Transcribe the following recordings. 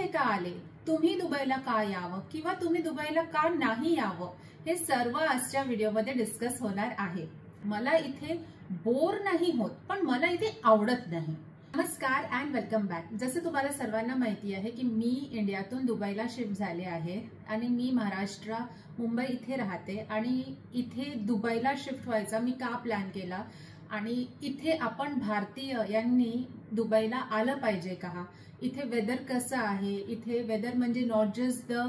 इथे का आले, तुम्ही दुबईला का यावं किंवा तुम्ही दुबईला का नाही यावं, हे सर्व आजच्या व्हिडिओमध्ये डिस्कस होणार आहे। मला इथे बोर नाही होत, पण मला इथे आवडत नाही। नमस्कार अँड वेलकम बॅक। जसं तुम्हाला सर्वांना माहिती आहे की मी इंडियातून दुबईला शिफ्ट झाले आहे आणि मी महाराष्ट्र मुंबई इथे राहते आणि इथे दुबईला शिफ्ट व्हायचा मी का प्लॅन केला आणि इथे आपण भारतीय यांनी दुबईला आलं पाहिजे का, इथे वेदर कसं आहे, इथे वेदर म्हणजे नॉट जस्ट द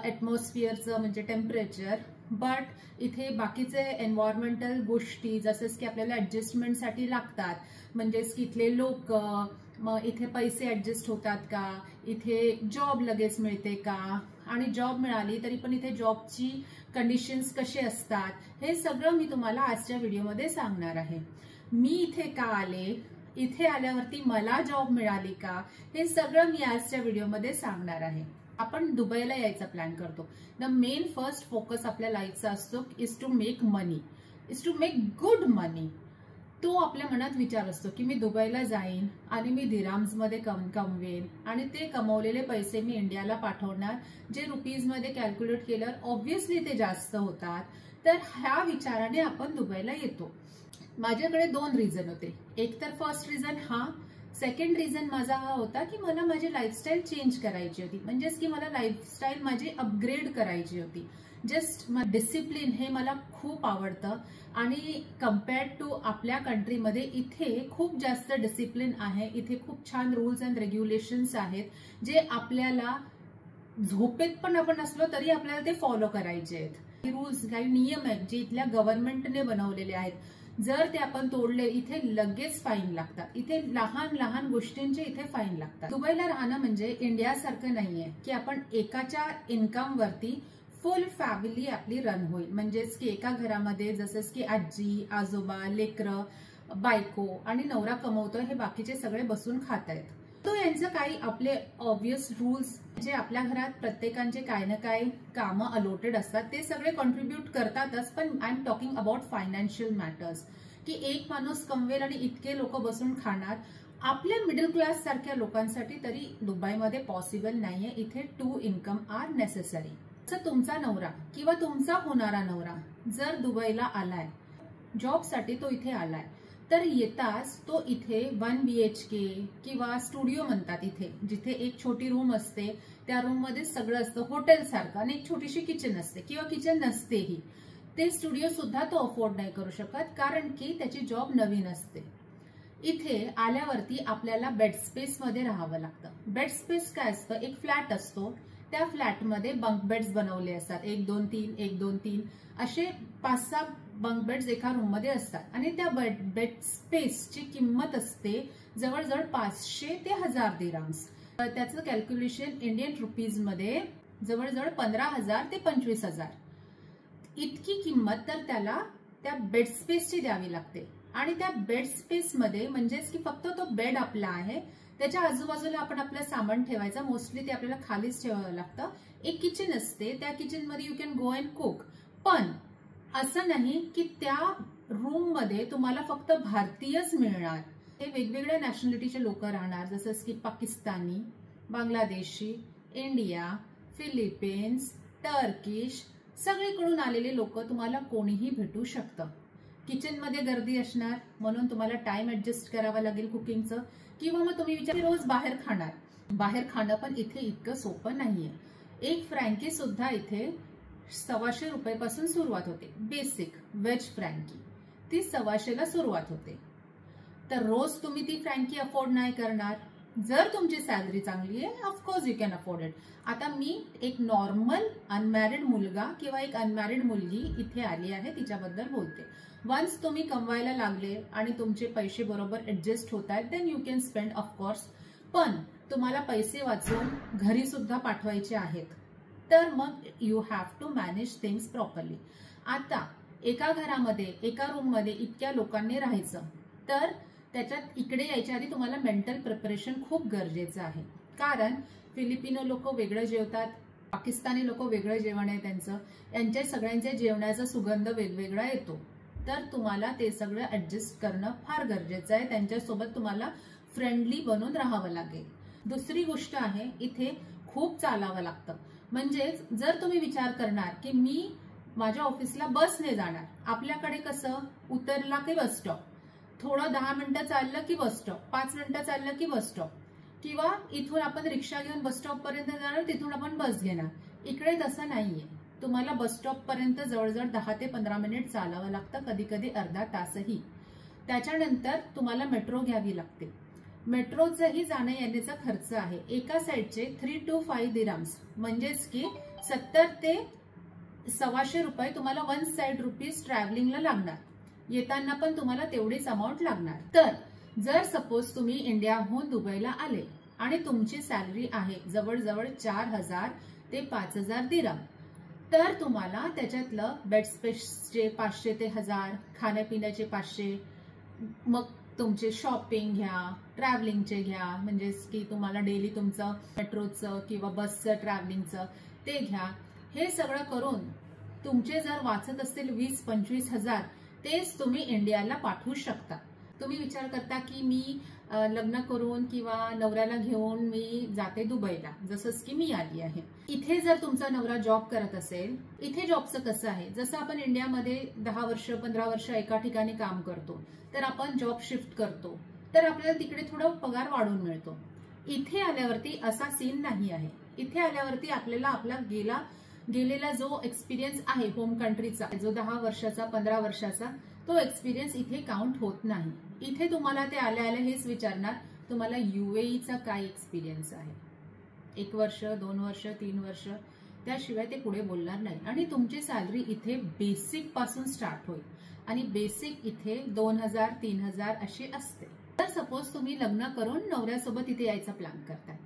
ॲटमॉस्फिअरचं म्हणजे टेम्परेचर, बट इथे बाकीचे एन्व्हायरमेंटल गोष्टी जसंच की आपल्याला ऍडजस्टमेंटसाठी लागतात, म्हणजेच की इथले लोक, मग इथे पैसे ऍडजस्ट होतात का, इथे जॉब लगेच मिळते का, आणि जॉब मिळाली तरी पण इथे जॉबची कंडिशन्स कसे असतात, हे सगळं मी तुम्हाला आजच्या व्हिडिओमध्ये सांगणार आहे। मी इथे का आले, इथे आल्यावरती मला जॉब मिळाली का, हे सगळं मी आजच्या व्हिडिओमध्ये सांगणार आहे। आपण दुबईला यायचा प्लॅन करतो, द मेन फर्स्ट फोकस आपल्या लाईफचा असतो is to make money, is to make good money. तो आपल्या मनात विचार असतो की मी दुबईला जाईन आणि मी दिराम्समध्ये कमवेन आणि ते कमवलेले पैसे मी इंडियाला पाठवणार, जे रुपीजमध्ये कॅल्क्युलेट केल्यावर ऑब्व्हियसली ते जास्त होतात। तर ह्या विचाराने आपण दुबईला येतो। माझ्याकडे दोन रिझन होते, एक तर फर्स्ट रिझन हा, सेकंड रिझन माझा हा होता की मला माझी लाईफस्टाईल चेंज करायची होती, म्हणजेच की मला लाईफस्टाईल माझी अपग्रेड करायची होती। जस्ट डिसिप्लिन हे मला खूप आवडतं आणि कम्पेअर्ड टू आपल्या कंट्रीमध्ये इथे खूप जास्त डिसिप्लिन आहे, इथे खूप छान रूल्स अँड रेग्युलेशन्स आहेत जे आपल्याला झोपेत पण आपण असलो तरी आपल्याला ते फॉलो करायचे आहेत। रूल्स काही नियम आहेत जे इथल्या गव्हर्नमेंटने बनवलेले आहेत, जर ते आपण तोडले इथे लगेच फाईन लागतात, इथे लहान लहान गोष्टींचे इथे फाईन लागतात। दुबईला राहणं म्हणजे इंडियासारखं नाहीये की आपण एकाच्या इन्कम वरती फुल फॅमिली आपली रन होईल, म्हणजेच की एका घरामध्ये जसंच की आजी आजोबा लेकरं बायको आणि नवरा कमवतोय, हे बाकीचे सगळे बसून खात आहेत। तो यांचं काही आपले ऑब्वियस रूल्स जे आपल्या घरात प्रत्येकांचे काय ना काय कामं अलॉटेड असतात, ते सगळे कॉन्ट्रीब्यूट करतातच, पण I am talking about financial matters, की एक माणूस कमवेल आणि इतके लोक बसून खाणार, आपल्या मिडल क्लास सारख्या लोकांसाठी तरी दुबईमध्ये पॉसिबल नाहीये। इथे 2 इन्कम आर नेसेसरी। जर तुमचा नवरा किंवा तुमचा होणारा नवरा जर दुबईला आलाय जॉबसाठी, तो इथे आलाय, तर येताच तो इथे 1 BHK किंवा स्टुडिओ म्हणतात इथे, जिथे एक छोटी रूम असते, त्या रूम मध्ये सगळं असतं हॉटेल सारखं आणि एक छोटीशी किचन असते किंवा किचन नसतेही, ते स्टुडिओ सुद्धा तो अफोर्ड नाही करू शकत, कारण की त्याची जॉब नवीन असते। इथे आल्यावरती आपल्याला बेड स्पेस मध्ये राहावं लागतं। बेड स्पेस काय असतं, एक फ्लॅट असतो, त्या फ्लॅटमध्ये बंक बेड्स बनवले असतात, 1 2 3 1 2 3 असे 5-6 बंक बेड्स एका रूम मध्ये असतात आणि त्या बेड स्पेसची किंमत असते जवळजवळ 500 ते 1000 दिराम्स। त्याचं कॅल्क्युलेशन इंडियन रुपीज मध्ये जवळजवळ 15,000 ते 25,000 इतकी किंमत तर त्याला त्या बेड स्पेसची द्यावी लागते। आणि त्या बेड स्पेस मध्ये म्हणजेच की फक्त तो बेड आपला आहे, त्याच्या आजूबाजूला आपण आपलं सामान ठेवायचं, मोस्टली ते आपल्याला खालीच ठेवावं लागतं। एक किचन असते, त्या किचन मध्ये you can go and cook, पण असं नाही की त्या रूम मध्ये तुम्हाला फक्त भारतीयच मिळणार, ते वेगवेगळ्या नॅशनॅलिटीचे लोक राहणार, जसं की Pakistani, Bangladeshi, India, Philippines, Turkish, सगळीकडून आलेले लोक तुम्हाला कोणीही भेटू शकतं। किचन मध्ये गर्दी असणार म्हणून तुम्हाला टाइम ऍडजस्ट करावा लागेल कुकिंगचं, किंवा मग तुम्ही विचार रोज बाहेर खाणार, बाहेर खाणं पण इथे इतकं सोपं नाहीये। एक फ्रँकी सुद्धा इथे 125 रुपयापासून सुरुवात होते, बेसिक वेज फ्रँकी ती 125 ला सुरुवात होते। तर रोज तुम्ही ती फ्रँकी अफोर्ड नाही करणार, जर तुमची सॅलरी चांगली आहे of course you can afford it. आता मी एक नॉर्मल अनमॅरिड मुलगा किंवा एक अनमॅरिड मुलगी इथे आली आहे तिच्याबद्दल बोलते। वन्स तुम्ही कमवायला लागले आणि तुमचे पैसे बरोबर ऍडजस्ट होत आहेत, then you can spend of course, पण तुम्हाला पैसे वाचून घरी सुद्धा पाठवायचे आहेत, तर मग you have to manage things properly. आता एका घरामध्ये एका रूम मध्ये इतक्या लोकांनी राहायचं, तर त्याच्यात इकडे यायच्या आधी तुम्हाला मेंटल प्रिपरेशन खूप गरजेचं आहे, कारण फिलिपिनो लोक वेगळं जेवतात, पाकिस्तानी लोक वेगळं जेवण आहे त्यांचं, यांच्या सगळ्यांच्या जेवणाचा सुगंध वेगवेगळा येतो, तर तुम्हाला ते सगळं ऍडजस्ट करणं फार गरजेचं आहे। त्यांच्यासोबत तुम्हाला फ्रेंडली बनून राहावं लागेल। दुसरी गोष्ट आहे, इथे खूप चालावं लागतं. म्हणजेच जर तुम्ही विचार करणार की मी माझ्या ऑफिसला बसने जाणार, आपल्याकडे कसं उतरला की बस स्टॉप, थोडं 10 मिनिटं चाललं की बस स्टॉप, 5 मिनिटं चाललं की बस स्टॉप, किंवा इथून आपण रिक्षा घेऊन बस स्टॉप पर्यंत जाणार, तिथून आपण बस घेणार. इकडे तसं नाहीये. तुम्हाला बस स्टॉप पर्यंत जवळजवळ 10 ते 15 मिनिट चालावं लागतं, कधी कधी अर्धा तासही. त्याच्यानंतर तुम्हाला मेट्रो घ्यावी लागते. मेट्रोचाही जाण्या येण्याचा खर्च आहे. एका साईडचे 3 to 5 दिराम्स, म्हणजेच की 70 ते 125 रुपये तुम्हाला वन साइड रुपीज ट्रॅव्हलिंगला लागणार. येताना पण तुम्हाला तेवढीच अमाऊंट लागणार. तर जर सपोज तुम्ही इंडियाहून दुबईला आले आणि तुमची सॅलरी आहे जवळजवळ 4000 ते 5000 दिराम, तर तुम्हाला त्याच्यातलं बेड स्पेसचे 500 ते 1000, खाण्यापिण्याचे 500, मग तुमचे शॉपिंग घ्या, ट्रॅव्हलिंगचे घ्या, म्हणजेच की तुम्हाला डेली तुमचं मेट्रोचं किंवा बसचं ट्रॅव्हलिंगचं ते घ्या. हे सगळं करून तुमचे जर वाचत असतील 20-25 हजार, तेच तुम्ही इंडियाला पाठवू शकता. तुम्ही विचार करता की मी लग्न करून किंवा नवऱ्याला घेऊन मी जाते दुबईला, जसंच की मी आली आहे. इथे जर तुमचा नवरा जॉब करत असेल, इथे जॉबचं कसं आहे, जसं आपण इंडियामध्ये 10 वर्ष 15 वर्ष एका ठिकाणी काम करतो, तर आपण जॉब शिफ्ट करतो, तर आपल्याला तिकडे थोडा पगार वाढून मिळतो. इथे आल्यावरती असा सीन नाही आहे. इथे आल्यावरती आपल्याला आपला गेलेला जो एक्सपिरियन्स आहे होम कंट्रीचा, जो 10 वर्षाचा 15 वर्षाचा, तो एक्सपिरियन्स इथे काउंट होत नाही. इथे तुम्हाला ते आल्या आल्या हेच विचारणार, तुम्हाला UAEचा काय एक्सपिरियन्स आहे. 1 वर्ष 2 वर्ष 3 वर्ष, त्याशिवाय ते पुढे बोलणार नाही. आणि तुमची सॅलरी इथे बेसिक पासून स्टार्ट होईल आणि बेसिक इथे 2000-3000 अशी असते. तर सपोज तुम्ही लग्न करून नवऱ्यासोबत इथे यायचा प्लॅन करताय,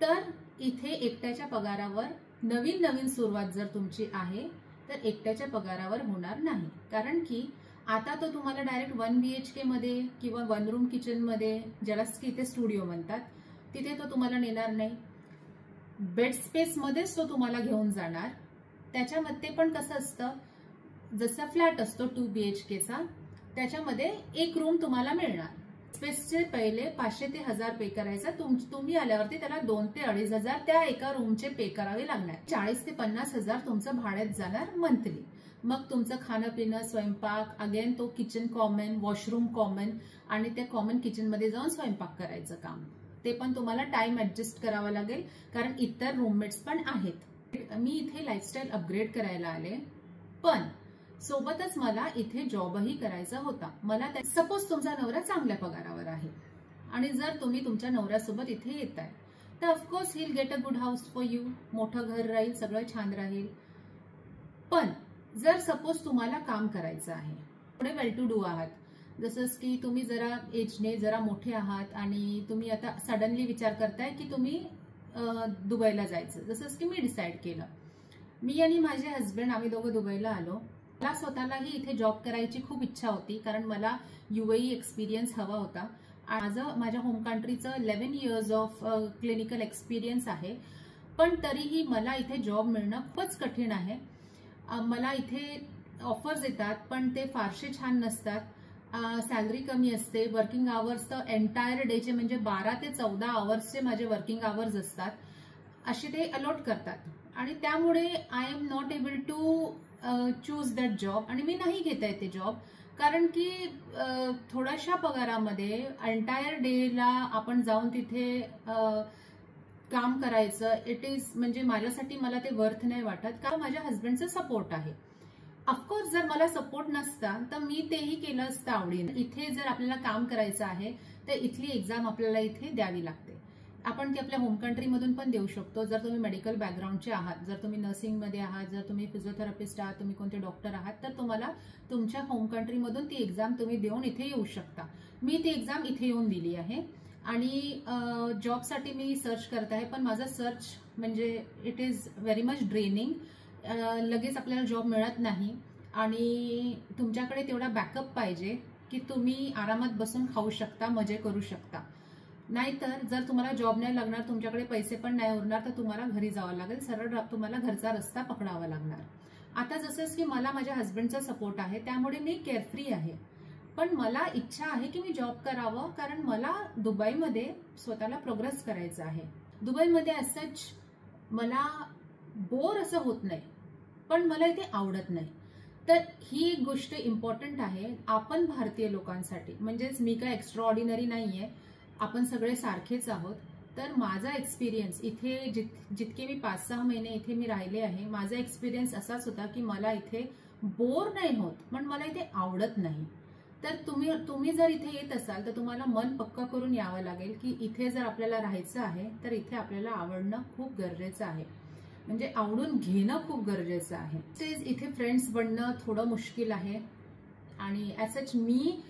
तर इथे एकट्याच्या पगारावर नवीन सुरुवात जर तुमची आहे, तर एकट्याच्या पगारावर होणार नाही. कारण की आता तो तुम्हाला डायरेक्ट 1 BHK मध्ये किंवा 1 रूम किचन मध्ये, ज्याला की इथे स्टुडिओ म्हणतात, तिथे तो तुम्हाला नेणार नाही. बेड स्पेस मध्येच तो तुम्हाला घेऊन जाणार. त्याच्यामध्ये पण कसं असतं, जसा फ्लॅट असतो 2 BHKचा, त्याच्यामध्ये एक रूम तुम्हाला मिळणार. स्पेसचे पहिले 500 ते 1000 पे करायचा. तुम्ही आल्यावरती त्याला 2 ते 2500 त्या एका रूमचे पे करावे लागणार. 40 ते 50 हजार तुमचं भाड्यात जाणार मंथली. मग तुमचं खाणं पिणं, स्वयंपाक, अगेन तो किचन कॉमन, वॉशरूम कॉमन, आणि त्या कॉमन किचन मध्ये जाऊन स्वयंपाक करायचं काम, ते पण तुम्हाला टाइम ऍडजस्ट करावा लागेल, कारण इतर रूममेट्स पण आहेत. मी इथे लाईफस्टाईल अपग्रेड करायला आले, पण सोबतच मला इथे जॉबही करायचा होता. मला सपोज तुमचा नवरा चांगल्या पगारावर आहे आणि जर तुम्ही तुमच्या नवऱ्यासोबत इथे येताय, तर of course he will get a good house for you. मोठं घर राहील, सगळं छान राहील. पण जर सपोज तुम्हाला काम करायचं आहे, थोडे वेल टू डू आहात, जसंच की तुम्ही जरा एजने जरा मोठे आहात आणि तुम्ही आता सडनली विचार करताय की तुम्ही दुबईला जायचं, जसंच की मी डिसाईड केलं. मी आणि माझे हस्बंड आम्ही दोघं दुबईला आलो. मला स्वतःलाही इथे जॉब करायची खूप इच्छा होती, कारण मला UAE एक्सपिरियन्स हवा होता. माझ्या होम कंट्रीचं 11 इयर्स ऑफ क्लिनिकल एक्सपिरियन्स आहे, पण तरीही मला इथे जॉब मिळणं खूपच कठीण आहे. मला इथे ऑफर्स येतात, पण ते फारसे छान नसतात. सॅलरी कमी असते. वर्किंग आवर्स तर एंटायर डेचे, म्हणजे 12 ते 14 आवर्सचे माझे वर्किंग आवर्स असतात, असे ते अलॉट करतात. आणि त्यामुळे I am not able to choose that job, आणि मी नाही घेता येते जॉब, कारण की थोड्याशा पगारामध्ये एंटायर डेला आपण जाऊन तिथे काम करायचं, इट इज म्हणजे माझ्यासाठी मला ते वर्थ नाही वाटत, कारण माझ्या हस्बंडचा सपोर्ट आहे. ऑफकोर्स जर मला सपोर्ट नसता तर मी तेही केलं असतं आवडीने. इथे जर आपल्याला काम करायचं आहे तर इथली एक्झाम आपल्याला इथे द्यावी लागते. आपण ती आपल्या होम कंट्रीमधून पण देऊ शकतो, जर तुम्ही मेडिकल बॅकग्राऊंडचे आहात, जर तुम्ही नर्सिंगमध्ये आहात, जर तुम्ही फिजिओथेरपिस्ट आहात, तुम्ही कोणते डॉक्टर आहात, तर तुम्हाला तुमच्या होम कंट्रीमधून ती एक्झाम तुम्ही देऊन इथे येऊ शकता. मी ती एक्झाम इथे येऊन दिली आहे आणि जॉबसाठी मी सर्च करत आहे, पण माझा सर्च म्हणजे it is very much draining. लगेच आपल्याला जॉब मिळत नाही आणि तुमच्याकडे तेवढा बॅकअप पाहिजे की तुम्ही आरामात बसून खाऊ शकता, मजे करू शकता. नाहीतर जर तुम्हाला जॉब नाही लागणार, तुमच्याकडे पैसे पण नाही उरणार, तर तुम्हाला घरी जावं लागेल, सरळ तुम्हाला घरचा रस्ता पकडावा लागणार. आता जसंच की मला माझ्या हस्बंडचा सपोर्ट आहे, त्यामुळे मी केअरफ्री आहे. पण मला इच्छा आहे की मी जॉब करावं, कारण मला दुबईमध्ये स्वतःला प्रोग्रेस करायचं आहे. दुबईमध्ये असंच मला बोर असं होत नाही, पण मला इथे आवडत नाही. तर ही एक गोष्ट इम्पॉर्टंट आहे आपण भारतीय लोकांसाठी. म्हणजेच मी काय एक्स्ट्रा ऑर्डिनरी नाहीये, आपण सगळे सारखेच आहोत. तर माझा एक्सपिरियन्स इथे जितके मी 5-6 महिने इथे मी राहिले आहे, माझा एक्सपिरियन्स असाच होता की मला इथे बोर नाही होत, पण मला इथे आवडत नाही. तर तुम्ही जर इथे येत असाल तर तुम्हाला मन पक्का करून यावं लागेल की इथे जर आपल्याला राहायचं आहे तर इथे आपल्याला आवडणं खूप गरजेचं आहे. म्हणजे आवडून घेणं खूप गरजेचं आहे. इथे फ्रेंड्स बनणं थोडं मुश्किल आहे आणि ॲज मी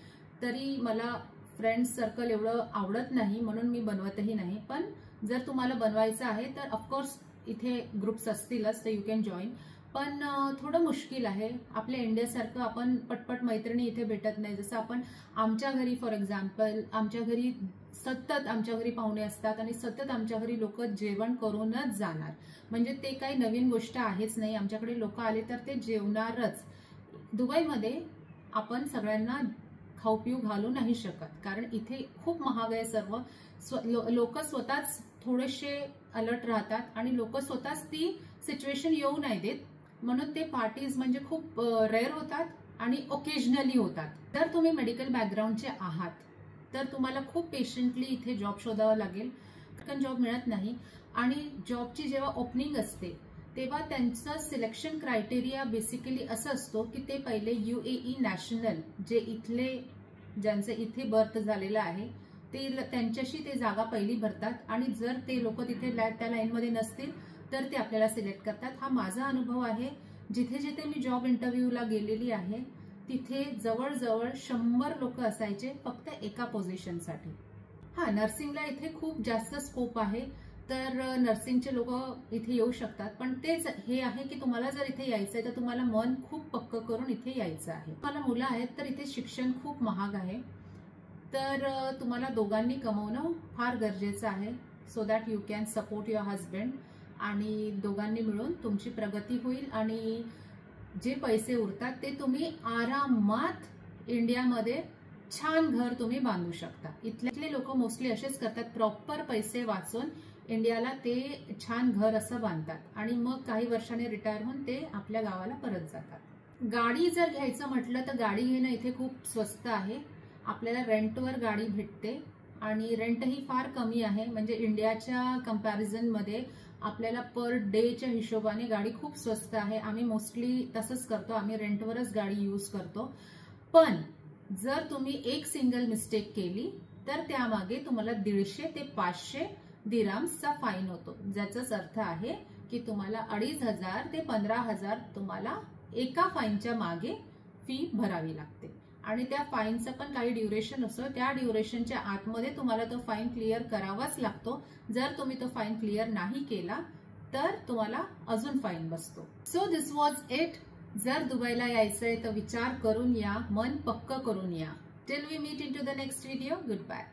तरी मला फ्रेंड्स सर्कल एवढं आवडत नाही, म्हणून मी बनवतही नाही. पण जर तुम्हाला बनवायचं आहे तर ऑफकोर्स इथे ग्रुप्स असतीलच, तर यू कॅन जॉईन. पण थोडं मुश्किल आहे. आपल्या इंडियासारखं आपण पटपट मैत्रिणी इथे भेटत नाही. जसं आपण आमच्या घरी फॉर एक्झाम्पल, आमच्या घरी सतत आमच्या घरी पाहुणे असतात आणि सतत आमच्या घरी लोक जेवण करूनच जाणार. म्हणजे ते काही नवीन गोष्ट आहेच नाही. आमच्याकडे लोक आले तर ते जेवणारच. दुबईमध्ये आपण सगळ्यांना खाऊ पिऊ घालू नाही शकत, कारण इथे खूप महाग आहे सर्व. लोक स्वतःच थोडेसे अलर्ट राहतात आणि लोक स्वतःच ती सिच्युएशन येऊ नाही देत. म्हणून ते पार्टीज म्हणजे खूप रेअर होतात आणि ओकेजनली होतात. जर तुम्ही मेडिकल बॅकग्राऊंडचे आहात तर तुम्हाला खूप पेशंटली इथे जॉब शोधावा लागेल, कारण जॉब मिळत नाही. आणि जॉबची जेव्हा ओपनिंग असते तेव्हा त्यांचं सिलेक्शन क्रायटेरिया बेसिकली असं असतो की ते पहिले UAE नॅशनल, जे इथले ज्यांचं इथे बर्थ झालेलं आहे ते त्यांच्याशी ते जागा पहिली भरतात आणि जर ते लोक तिथे त्या लाईनमध्ये नसतील तर ते आपल्याला सिलेक्ट करतात. हा माझा अनुभव आहे. जिथे जिथे मी जॉब इंटरव्ह्यूला गेलेली आहे तिथे जवळजवळ 100 लोक असायचे फक्त एका पोझिशनसाठी. हा, नर्सिंगला इथे खूप जास्त स्कोप आहे, तर नर्सिंगचे लोक इथे येऊ शकतात. पण तेच हे आहे की तुम्हाला जर इथे यायचं आहे तर तुम्हाला मन खूप पक्क करून इथे यायचं आहे. तुम्हाला मुलं आहेत तर इथे शिक्षण खूप महाग आहे, तर तुम्हाला दोघांनी कमवणं फार गरजेचं आहे, so that you can support your husband. आणि दोघांनी मिळून तुमची प्रगती होईल आणि जे पैसे उरतात ते तुम्ही आरामात इंडियामध्ये छान घर तुम्ही बांधू शकता. इथले लोक मोस्टली असेच करतात, प्रॉपर पैसे वाचून इंडियाला ते छान घर असं बांधतात आणि मग काही वर्षांनी रिटायर होऊन ते आपल्या गावाला परत जातात. गाडी जर घ्यायचं म्हटलं तर गाडी घेणं इथे खूप स्वस्त आहे. आपल्याला रेंटवर गाडी भेटते आणि रेंटही फार कमी आहे. म्हणजे इंडियाच्या कंपॅरिझनमध्ये आपल्याला पर डेच्या हिशोबाने गाडी खूप स्वस्त आहे. आम्ही मोस्टली तसंच करतो, आम्ही रेंटवरच गाडी यूज करतो. पण जर तुम्ही एक सिंगल मिस्टेक केली तर त्यामागे तुम्हाला 150 ते 500 दिराम्सचा फाईन होतो, ज्याचाच अर्थ आहे की तुम्हाला 2500 ते 15,000 तुम्हाला एका फाईनच्या मागे फी भरावी लागते. आणि त्या फाईनचं पण काही ड्युरेशन असतं, त्या ड्युरेशनच्या आतमध्ये तुम्हाला तो फाईन क्लिअर करावाच लागतो. जर तुम्ही तो फाईन क्लिअर नाही केला तर तुम्हाला अजून फाईन बसतो. So this was it. जर दुबईला यायचंय तर विचार करून या, मन पक्क करून या. Till we meet in to the next video. Good bye.